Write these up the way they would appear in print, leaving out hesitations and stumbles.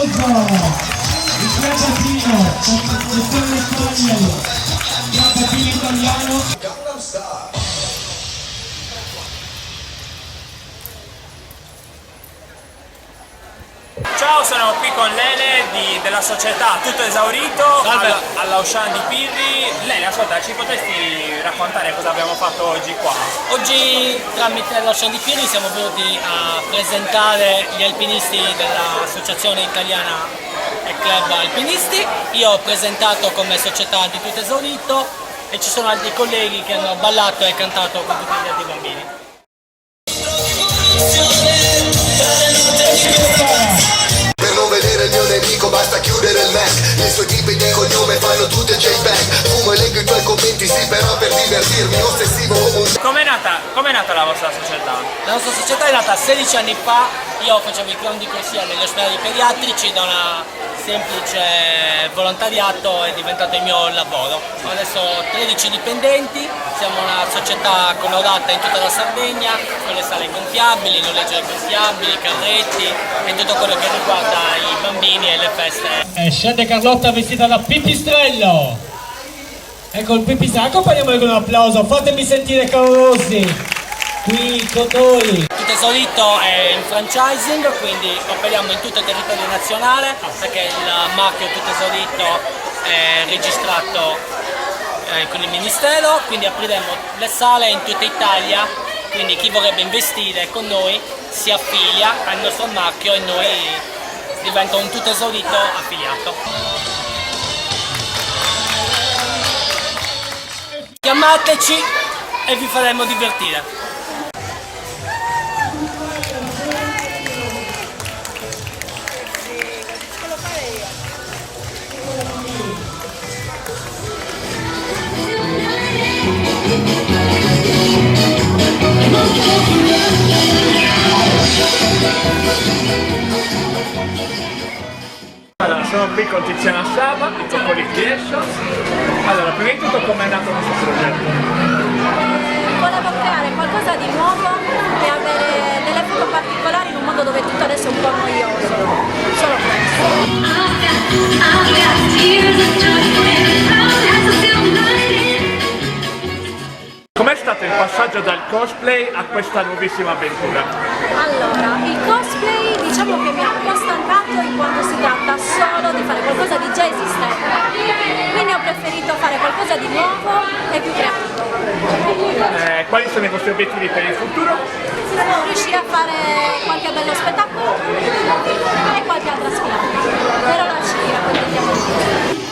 il Trabatino, Costituzione Spagnola, Trabatino italiano. Ciao, sono qui con Lele della società Tutto Esaurito alla Auchan di Pirri. Lele, ascolta, ci potresti raccontare cosa abbiamo fatto oggi qua? Oggi tramite l'Auchan di Pirri siamo venuti a presentare gli alpinisti dell'Associazione Italiana e Club Alpinisti. Io ho presentato come società di Tutto Esaurito e ci sono altri colleghi che hanno ballato e cantato con tutti gli altri bambini. Per non vedere il mio nemico basta chiudere il Mac. I suoi tipi di cognome fanno tutti il J-Bang. Fumo e leggo i tuoi commenti, sì, però per divertirmi, ossessivo come un... Com'è nata la vostra società? La nostra società è nata 16 anni fa. Io facevo il clown di corsia negli ospedali pediatrici, da una semplice volontariato è diventato il mio lavoro. Adesso ho 13 dipendenti, siamo una società collaudata in tutta la Sardegna, con le sale gonfiabili, noleggio gonfiabili, carretti e tutto quello che riguarda i bambini e le feste. Scende Carlotta vestita da pipistrello. Ecco il pipistrello, accompagniamolo con un applauso, fatemi sentire Rossi qui con noi. Tutto Esaurito è in franchising, quindi operiamo in tutto il territorio nazionale perché il marchio Tutto Esaurito è registrato con il Ministero, quindi apriremo le sale in tutta Italia, quindi chi vorrebbe investire con noi si affilia al nostro marchio e noi diventa un Tutto Esaurito affiliato. Chiamateci e vi faremo divertire. Allora, sono qui con Tiziana Saba, di Coccoli Creations. Allora, prima di tutto com'è nato il nostro progetto? Volevo creare qualcosa di nuovo e avere delle foto particolari in un mondo dove tutto adesso è un po' noioso. Solo Com'è stato il passaggio dal cosplay a questa nuovissima avventura? Allora, il cosplay diciamo che mi ha un po' stancato in quanto si tratta solo di fare qualcosa di già esistente. Quindi ho preferito fare qualcosa di nuovo e più creativo. Quali sono i vostri obiettivi per il futuro? Riuscire a fare qualche bello spettacolo e qualche altra sfida. Per ora ci accontentiamo di questo.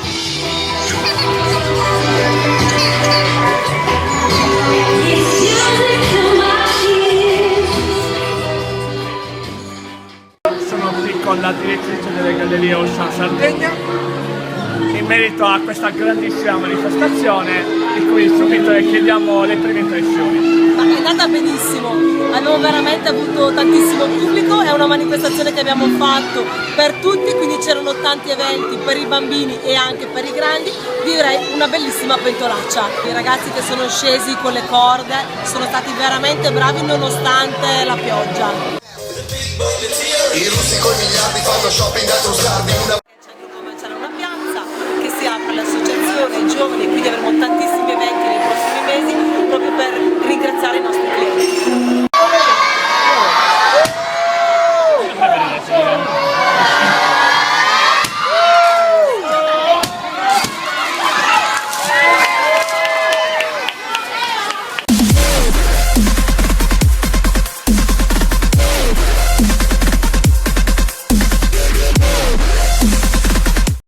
Sono qui con la direttrice delle Gallerie Auchan Sardegna in merito a questa grandissima manifestazione di cui subito le chiediamo le prime impressioni. Ma è andata benissimo, abbiamo veramente avuto tantissimo pubblico, è una manifestazione che abbiamo fatto per tutti, quindi c'erano tanti eventi per i bambini e anche per i grandi, direi una bellissima pentolaccia. I ragazzi che sono scesi con le corde sono stati veramente bravi nonostante la pioggia. I russi coi miliardi fanno shopping a Trustardi.